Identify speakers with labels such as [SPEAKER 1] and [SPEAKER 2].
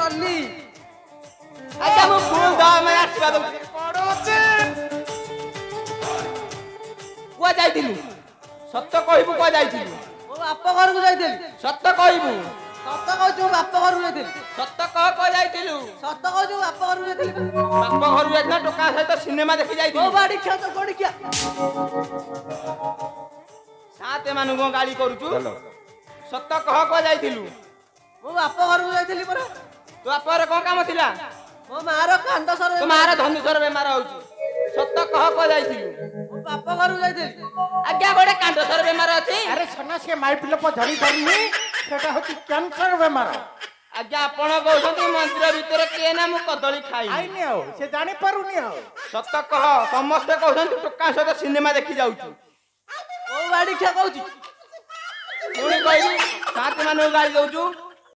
[SPEAKER 1] गली
[SPEAKER 2] अच्छा मु फुल दा मैं आशीर्वाद
[SPEAKER 1] पड़ोचे
[SPEAKER 2] कुआ जाइथिलु सत्य कहबु कुआ जाइथिलु
[SPEAKER 1] मो बाप घर को जाइथिलि
[SPEAKER 2] सत्य कहबु
[SPEAKER 1] सत कहू बाप घर को जाइथिलि
[SPEAKER 2] सत्य कह कुआ जाइथिलु
[SPEAKER 1] सत कहू बाप घर को जाइथिलि
[SPEAKER 2] बाप घर जाइथिला टोका सहित सिनेमा देखि
[SPEAKER 1] ओ
[SPEAKER 2] जाइथिलु
[SPEAKER 1] बाड़ी खा तो कोड़ी क्या
[SPEAKER 2] साते मानु को गाली करूचु सत्य कह कुआ जाइथिलु
[SPEAKER 1] मो बाप घर को जाइथिलि परा
[SPEAKER 2] तो बाप घर कोन काम थिला
[SPEAKER 1] मो मार कांड सर
[SPEAKER 2] तो मार धनुषर बेमार होउची सत्य कह कुआ जाइथिलु
[SPEAKER 1] मो बाप घर को जाइथिलि
[SPEAKER 2] आज्ञा गोटे कांडसर बेमार अछि
[SPEAKER 3] अरे सना से माई पिलो पर धरी धरनी सेटा होती कैंसर बेमार
[SPEAKER 2] आज्ञा आपण कहउछंती मंदिर भीतर के ना मु कदली खाई
[SPEAKER 3] आइने हो से जानि पारुनी हो
[SPEAKER 2] सत्य कह समस्त कहउछंती टोका सहित सिनेमा देखि जाउछु
[SPEAKER 1] ओ बाड़ी खा कहूची
[SPEAKER 2] पुणी कहली सात मानु गाली दउछु